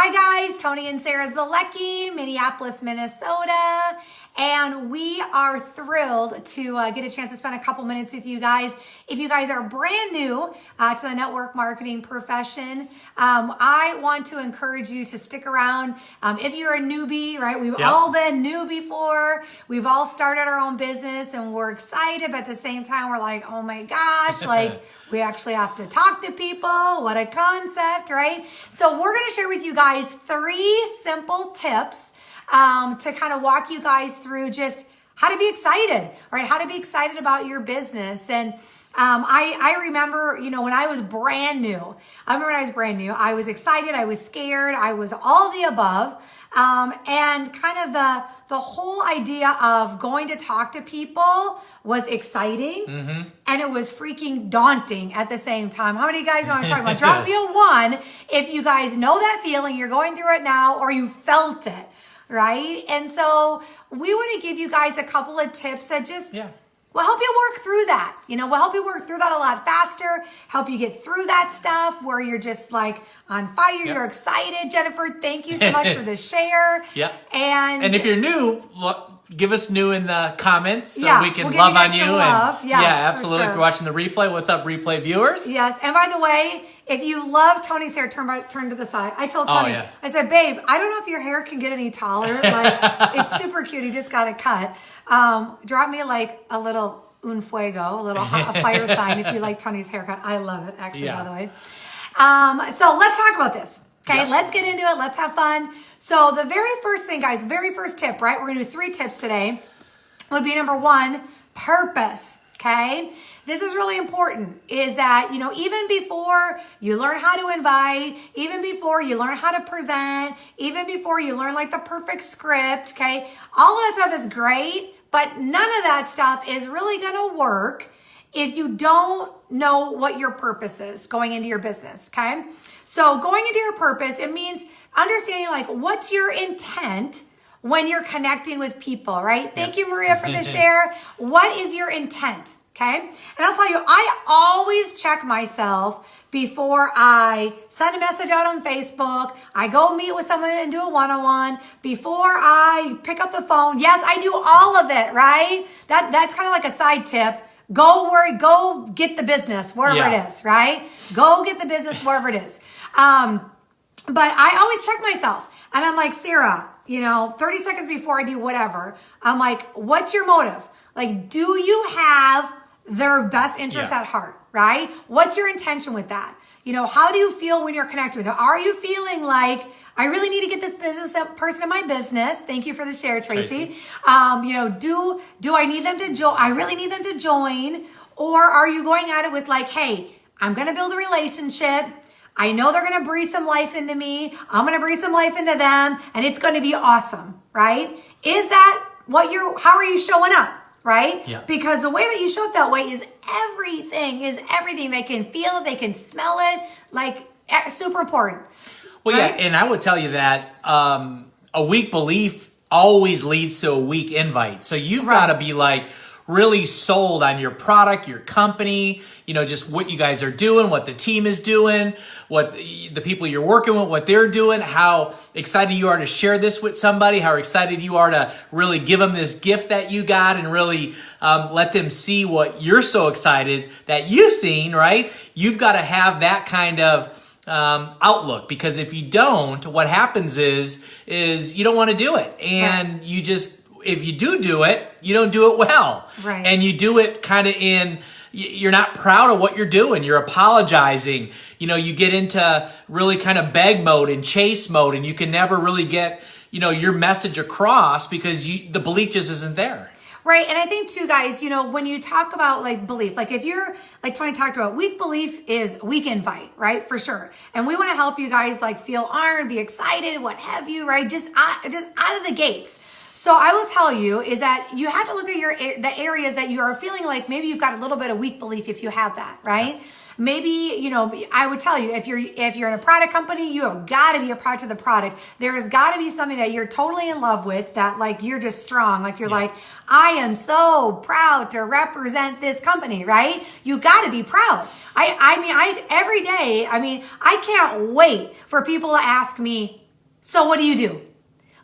Hi guys, Tony and Sarah Zalecki, Minneapolis, Minnesota, and we are thrilled to get a chance to spend a couple minutes with you guys. If you guys are brand new to the network marketing profession, I want to encourage you to stick around. If you're a newbie, right, we've all been new before. We've all started our own business and we're excited, but at the same time, we're like, oh my gosh, like, we actually have to talk to people. What a concept, right? So we're going to share with you guys 3 simple tips to kind of walk you guys through just how to be excited, right? How to be excited about your business. And I remember, when I was brand new, I was excited, I was scared, I was all the above. And kind of the whole idea of going to talk to people was exciting and it was freaking daunting at the same time. How many guys know what I'm talking about? Drop me a 1 if you guys know that feeling, you're going through it now, or you felt it, right? And so we want to give you guys a couple of tips that just will help you work through that. We'll help you work through that a lot faster, help you get through that stuff where you're just like on fire, you're excited. Jennifer, thank you so much for the share. And if you're new, give us new in the comments so we can love on you. Absolutely. If you're watching the replay, what's up, replay viewers? Yes. And by the way, if you love Tony's hair, turn to the side. I told Tony, I said, babe, I don't know if your hair can get any taller. Like, it's super cute. He just got it cut. Drop me like a little un fuego, a fire sign if you like Tony's haircut. I love it, actually, by the way. So let's talk about this. Okay, let's get into it. Let's have fun. So the very first thing, guys, very first tip, right? We're going to do 3 tips today. Would be number 1, purpose. Okay. This is really important, is that, even before you learn how to invite, even before you learn how to present, even before you learn like the perfect script, okay, all of that stuff is great, but none of that stuff is really going to work if you don't know what your purpose is going into your business, okay? So going into your purpose, it means understanding like what's your intent when you're connecting with people, right? Thank you, Maria, for the share. What is your intent? Okay. And I'll tell you, I always check myself before I send a message out on Facebook. I go meet with someone and do a one-on-one before I pick up the phone. Yes, I do all of it, right? That's kind of like a side tip. Go get the business wherever it is, right? Go get the business wherever it is. But I always check myself and I'm like, Sarah, 30 seconds before I do whatever, I'm like, what's your motive? Like, do you have their best interest at heart, right? What's your intention with that? How do you feel when you're connected with them? Are you feeling like, I really need to get this person in my business? Thank you for the share, Tracy. Do I need them to join? I really need them to join. Or are you going at it with like, hey, I'm going to build a relationship. I know they're going to breathe some life into me. I'm going to breathe some life into them and it's going to be awesome, right? Is that how are you showing up? Right? Yeah. Because the way that you show up that way is everything. They can feel it, they can smell it, like super important. Well, right? And I would tell you that a weak belief always leads to a weak invite. So you've got to be like really sold on your product, your company, just what you guys are doing, what the team is doing, what the people you're working with, what they're doing, how excited you are to share this with somebody, how excited you are to really give them this gift that you got and really let them see what you're so excited that you've seen, right? You've got to have that kind of outlook, because if you don't, what happens is you don't want to do it. And if you do it, you don't do it well. Right. And you do it kind of you're not proud of what you're doing. You're apologizing. You get into really kind of beg mode and chase mode, and you can never really get, your message across because the belief just isn't there. Right. And I think too, guys, when you talk about like belief, like if you're like Tony talked about, weak belief is weak invite, right? For sure. And we want to help you guys like feel honored, be excited, what have you, right? Just out of the gates. So I will tell you is that you have to look at the areas that you are feeling like maybe you've got a little bit of weak belief if you have that, right? Maybe, I would tell you if you're in a product company, you have got to be a product of the product. There has got to be something that you're totally in love with, that like you're just strong. Like you're like, I am so proud to represent this company, right? You got to be proud. Every day, I can't wait for people to ask me, So what do?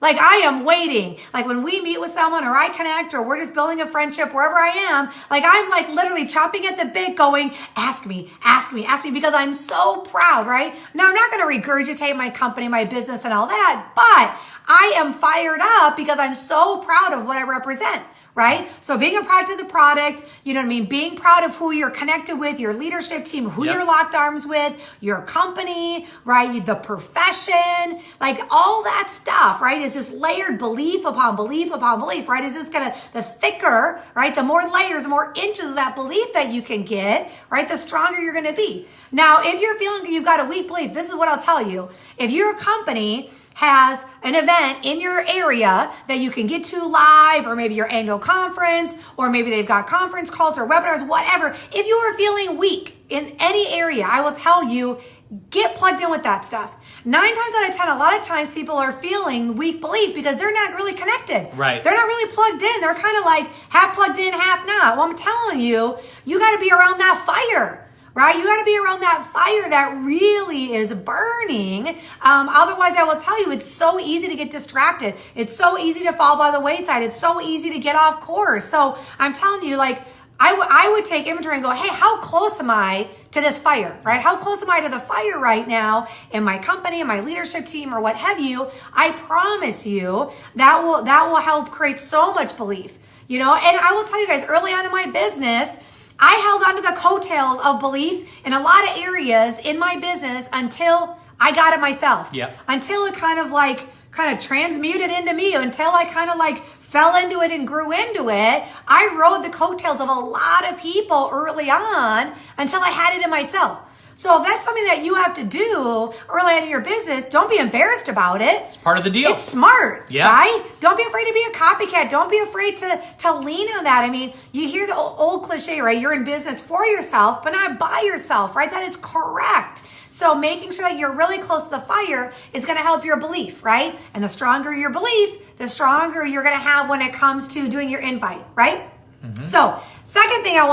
Like I am waiting. Like when we meet with someone or I connect or we're just building a friendship wherever I am, like I'm like literally chomping at the bit going, ask me, because I'm so proud, right? Now I'm not going to regurgitate my company, my business and all that, but I am fired up because I'm so proud of what I represent. Right? So being a product of the product, you know what I mean? Being proud of who you're connected with, your leadership team, who you're locked arms with, your company, right? The profession, like all that stuff, right? Is just layered belief upon belief upon belief, right? Is just the thicker, right? The more layers, the more inches of that belief that you can get, right? The stronger you're going to be. Now, if you're feeling you've got a weak belief, this is what I'll tell you. If your company has an event in your area that you can get to live, or maybe your annual conference, or maybe they've got conference calls or webinars, whatever. If you are feeling weak in any area, I will tell you, get plugged in with that stuff. 9 times out of 10, a lot of times people are feeling weak belief because they're not really connected. Right. They're not really plugged in. They're kind of like half plugged in, half not. Well, I'm telling you, you got to be around that fire. Right? You got to be around that fire that really is burning. Otherwise, I will tell you, it's so easy to get distracted. It's so easy to fall by the wayside. It's so easy to get off course. So I'm telling you, like, I would take inventory and go, hey, how close am I to this fire, right? How close am I to the fire right now in my company, in my leadership team, or what have you? I promise you that will help create so much belief, you know? And I will tell you guys, early on in my business, I held onto the coattails of belief in a lot of areas in my business until I got it myself. Yeah. Until it kind of transmuted into me, until I kind of like fell into it and grew into it. I rode the coattails of a lot of people early on until I had it in myself. So if that's something that you have to do early on in your business, don't be embarrassed about it. It's part of the deal. It's smart, yeah. Right? Don't be afraid to be a copycat. Don't be afraid to lean on that. I mean, you hear the old cliche, right? You're in business for yourself, but not by yourself, right? That is correct. So making sure that you're really close to the fire is going to help your belief, right? And the stronger your belief, the stronger you're going to have when it comes to doing your invite, right? Mm-hmm. So second thing I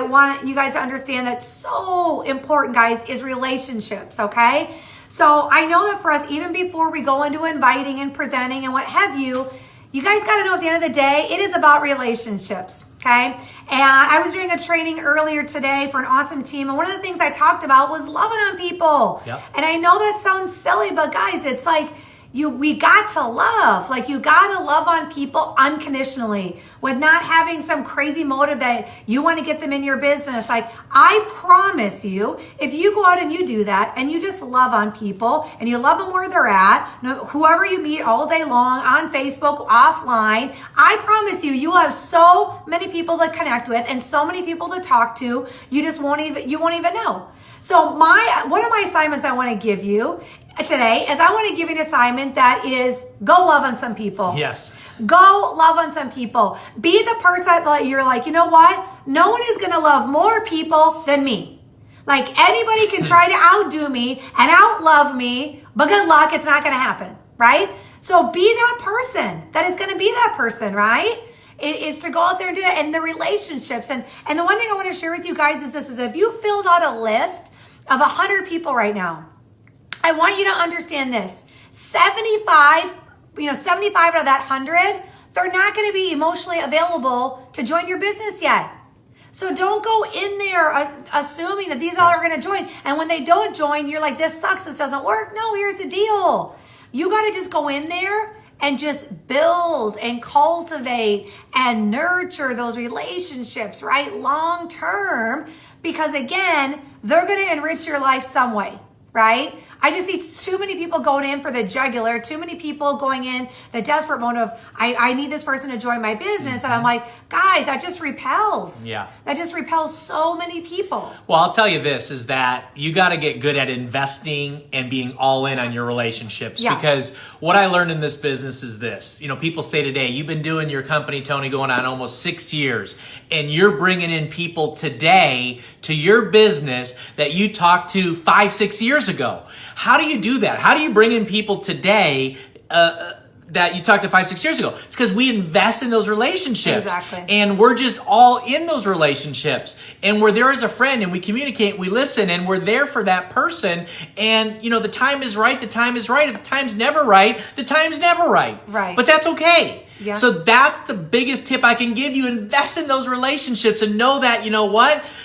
want you guys to understand that's so important, guys, is relationships, okay? So I know that for us, even before we go into inviting and presenting and what have you, you guys got to know at the end of the day, it is about relationships, okay? And I was doing a training earlier today for an awesome team, and one of the things I talked about was loving on people. Yep. And I know that sounds silly, but guys, it's like, we got to love. Like, you got to love on people unconditionally with not having some crazy motive that you want to get them in your business. Like, I promise you, if you go out and you do that and you just love on people and you love them where they're at, whoever you meet all day long on Facebook, offline, I promise you, you will have so many people to connect with and so many people to talk to, you won't even know. So one of my assignments I want to give you today is I want to give you an assignment that is go love on some people. Yes. Go love on some people. Be the person that you're like, you know what? No one is going to love more people than me. Like, anybody can try to outdo me and outlove me, but good luck, it's not going to happen, right? So be that person that is going to be that person, right? It is to go out there and do that, and the relationships. And the one thing I want to share with you guys is this, is if you filled out a list of 100 people right now, I want you to understand this. 75 out of that 100, they're not going to be emotionally available to join your business yet. So don't go in there assuming that these all are going to join. And when they don't join, you're like, this sucks, this doesn't work. No, here's the deal. You got to just go in there and just build and cultivate and nurture those relationships, right? Long term, because again, they're going to enrich your life some way, right? I just see too many people going in for the jugular, too many people going in the desperate mode of, I need this person to join my business. Mm-hmm. And I'm like, guys, that just repels. Yeah. That just repels so many people. Well, I'll tell you this, is that you got to get good at investing and being all in on your relationships. Yeah. Because what I learned in this business is this. You know, people say today, you've been doing your company, Tony, going on almost 6 years, and you're bringing in people today to your business that you talked to 5-6 years ago. How do you do that? How do you bring in people today that you talked to 5-6 years ago. It's because we invest in those relationships. Exactly. And we're just all in those relationships. And we're there as a friend, and we communicate, we listen, and we're there for that person. And, the time is right, the time is right. If the time's never right, the time's never right. Right. But that's okay. Yeah. So that's the biggest tip I can give you. Invest in those relationships and know that,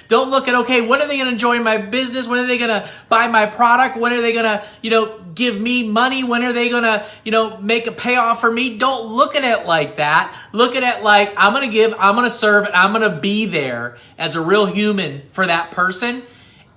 don't look at, okay, when are they going to join my business? When are they going to buy my product? When are they going to, give me money? When are they going to, make a payoff for me? Don't look at it like that. Look at it like, I'm going to give, I'm going to serve, and I'm going to be there as a real human for that person,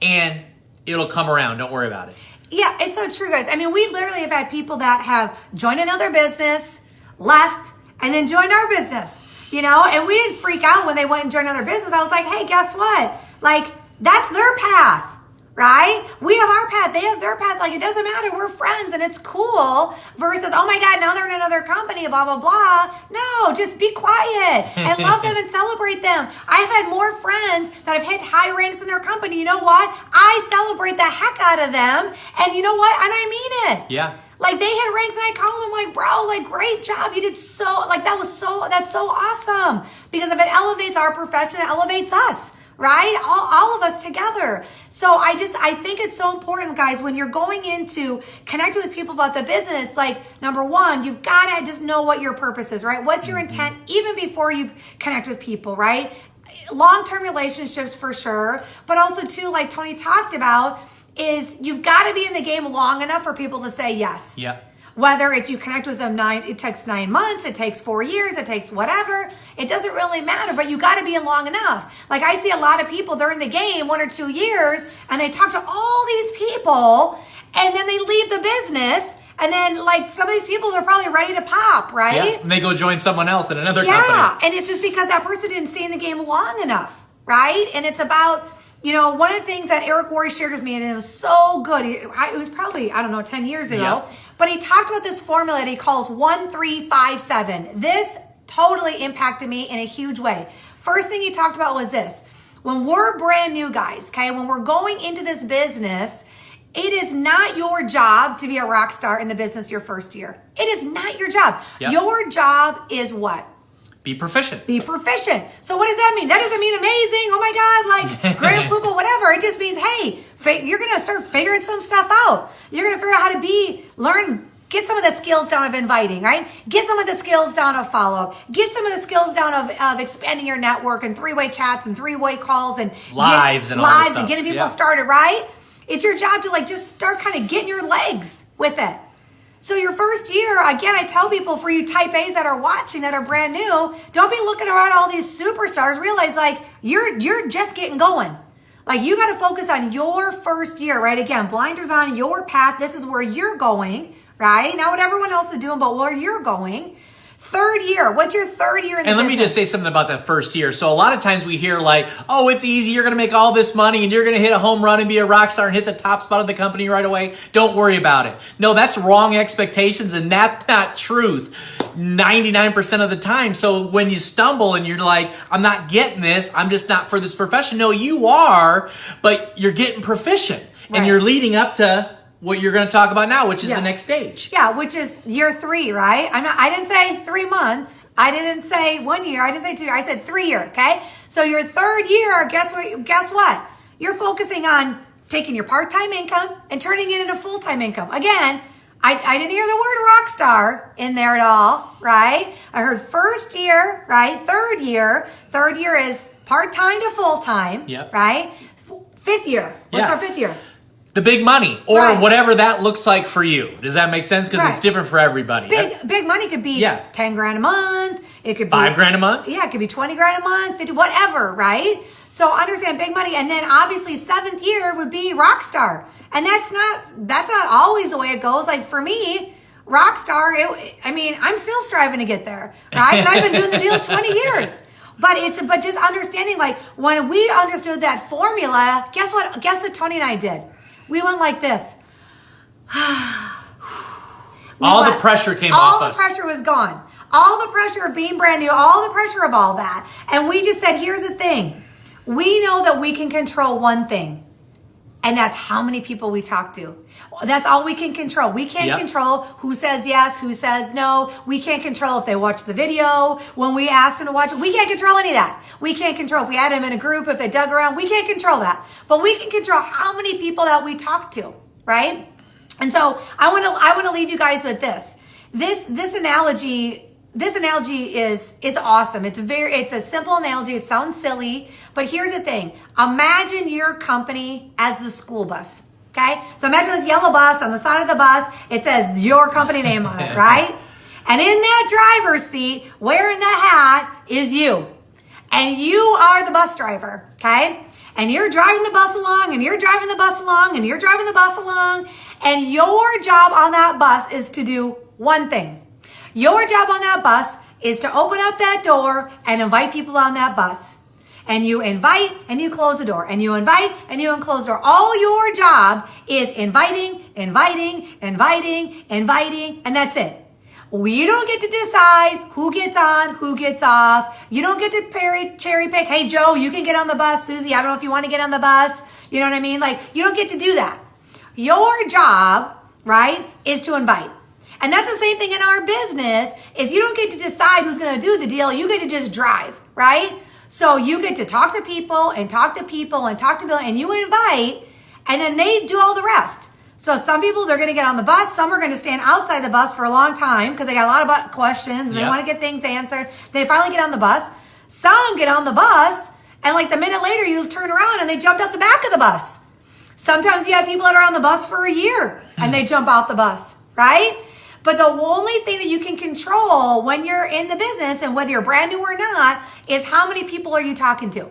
and it'll come around. Don't worry about it. Yeah, it's so true, guys. I mean, we literally have had people that have joined another business, left, and then joined our business, and we didn't freak out when they went and joined another business. I was like, hey, guess what? Like, that's their path, right? We have our path. They have their path. Like, it doesn't matter. We're friends and it's cool versus, oh my God, now they're in another company, blah, blah, blah. No, just be quiet and love them and celebrate them. I've had more friends that have hit high ranks in their company. You know what? I celebrate the heck out of them. And you know what? And I mean it. Yeah. Like, they hit ranks and I call them, I'm like, bro, like, great job. You did that's so awesome. Because if it elevates our profession, it elevates us, right? All of us together. So I think it's so important, guys, when you're going into connecting with people about the business, like, number one, you've got to just know what your purpose is, right? What's your intent even before you connect with people, right? Long-term relationships for sure. But also too, like Tony talked about, is you've got to be in the game long enough for people to say yes. Yeah. Whether it's you connect with them it takes 9 months, it takes 4 years, it takes whatever. It doesn't really matter, but you got to be in long enough. Like, I see a lot of people, they're in the game 1 or 2 years and they talk to all these people and then they leave the business. And then, like, some of these people are probably ready to pop, right? Yeah. And they go join someone else in another company. Yeah. And it's just because that person didn't stay in the game long enough, right? And it's about, one of the things that Eric Worre shared with me, and it was so good. It was probably, 10 years ago. Yeah. But he talked about this formula that he calls 1-3-5-7. This totally impacted me in a huge way. First thing he talked about was this. When we're brand new, guys, okay, when we're going into this business, it is not your job to be a rock star in the business your first year. It is not your job. Yep. Your job is what? Be proficient. Be proficient. So what does that mean? That doesn't mean amazing. Oh my God, like grand poopah, whatever. It just means, hey, you're going to start figuring some stuff out. You're going to figure out how to learn, get some of the skills down of inviting, right? Get some of the skills down of follow. Get some of the skills down of expanding your network and 3-way chats and 3-way calls and lives and getting people started, right? It's your job to just start kind of getting your legs with it. So your first year, again, I tell people, for you type A's that are watching, that are brand new, don't be looking around all these superstars. Realize you're just getting going. Like, you got to focus on your first year, right? Again, blinders on, your path. This is where you're going, right? Not what everyone else is doing, but where you're going. Third year. What's your third year in the business? And let me just say something about that first year. So a lot of times we hear like, oh, it's easy. You're going to make all this money and you're going to hit a home run and be a rock star and hit the top spot of the company right away. Don't worry about it. No, that's wrong expectations, and that's not truth 99% of the time. So when you stumble and you're like, I'm not getting this, I'm just not for this profession. No, you are, but you're getting proficient and you're leading up to what you're going to talk about now, which is the next stage. Yeah, which is year 3, right? I didn't say 3 months. I didn't say 1 year. I didn't say 2 years. I said 3 year, okay? So your third year, guess what? You're focusing on taking your part-time income and turning it into full-time income. Again, I didn't hear the word rock star in there at all, right? I heard first year, right? Third year is part-time to full-time, right? Fifth year. What's our fifth year? The big money, or whatever that looks like for you. Does that make sense? Because it's different for everybody. Big money could be 10 grand a month. It could be 5 grand a month. Yeah, it could be 20 grand a month, 50, whatever, right? So understand big money. And then obviously 7th year would be rock star. And that's not always the way it goes. Like for me, rock star, I'm still striving to get there, right? I've been doing the deal 20 years. But just understanding, like, when we understood that formula, guess what Tony and I did? We went like this. All the pressure came off us. All the pressure was gone. All the pressure of being brand new, all the pressure of all that. And we just said, here's the thing. We know that we can control one thing. And that's how many people we talk to. That's all we can control. We can't control who says yes, who says no. We can't control if they watch the video when we ask them to watch it. We can't control any of that. We can't control if we had them in a group, if they dug around. We can't control that. But we can control how many people that we talk to, right? And so I want to leave you guys with this. This analogy is awesome. It's a simple analogy. It sounds silly, but here's the thing. Imagine your company as the school bus. Okay? So imagine this yellow bus. On the side of the bus, it says your company name on it, right? And in that driver's seat, wearing the hat, is you. And you are the bus driver, okay? And you're driving the bus along, and you're driving the bus along, and you're driving the bus along, and your job on that bus is to do one thing. Your job on that bus is to open up that door and invite people on that bus. And you invite and you close the door. And you invite and you close the door. All your job is inviting, and that's it. We don't get to decide who gets on, who gets off. You don't get to cherry pick. Hey, Joe, you can get on the bus. Susie, I don't know if you want to get on the bus. You know what I mean? Like, you don't get to do that. Your job, right, is to invite. And that's the same thing in our business, is you don't get to decide who's going to do the deal. You get to just drive, right? So you get to talk to people and talk to people and talk to people, and you invite, and then they do all the rest. So some people, they're going to get on the bus. Some are going to stand outside the bus for a long time because they got a lot of questions and they want to get things answered. They finally get on the bus. Some get on the bus, and like the minute later, you turn around and they jumped out the back of the bus. Sometimes you have people that are on the bus for a year and they jump out the bus, right? But the only thing that you can control when you're in the business, and whether you're brand new or not, is how many people are you talking to.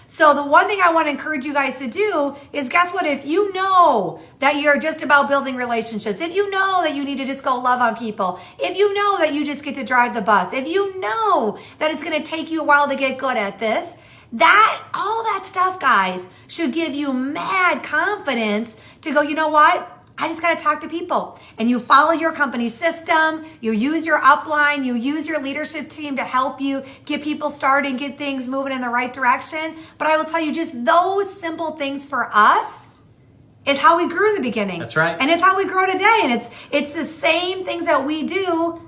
So the one thing I want to encourage you guys to do is, guess what? If you know that you're just about building relationships, if you know that you need to just go love on people, if you know that you just get to drive the bus, if you know that it's going to take you a while to get good at this, all that stuff, guys, should give you mad confidence to go, you know what? I just got to talk to people. And you follow your company's system. You use your upline. You use your leadership team to help you get people started and get things moving in the right direction. But I will tell you, just those simple things for us is how we grew in the beginning. That's right. And it's how we grow today. And it's the same things that we do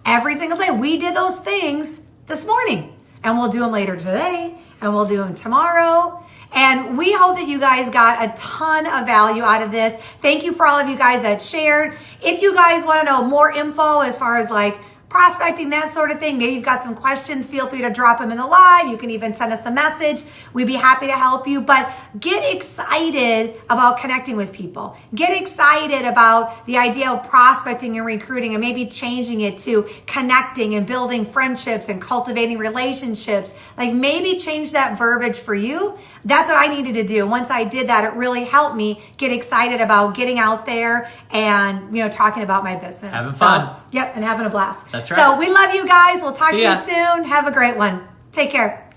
every single day. We did those things this morning. And we'll do them later today. And we'll do them tomorrow. And we hope that you guys got a ton of value out of this. Thank you for all of you guys that shared. If you guys want to know more info as far as like prospecting, that sort of thing, maybe you've got some questions, feel free to drop them in the live. You can even send us a message. We'd be happy to help you. But get excited about connecting with people. Get excited about the idea of prospecting and recruiting, and maybe changing it to connecting and building friendships and cultivating relationships. Like, maybe change that verbiage for you. That's what I needed to do. Once I did that, it really helped me get excited about getting out there and, talking about my business. Having fun. Yep, and having a blast. That's right. So we love you guys. We'll talk to See ya. you soon. Have a great one. Take care.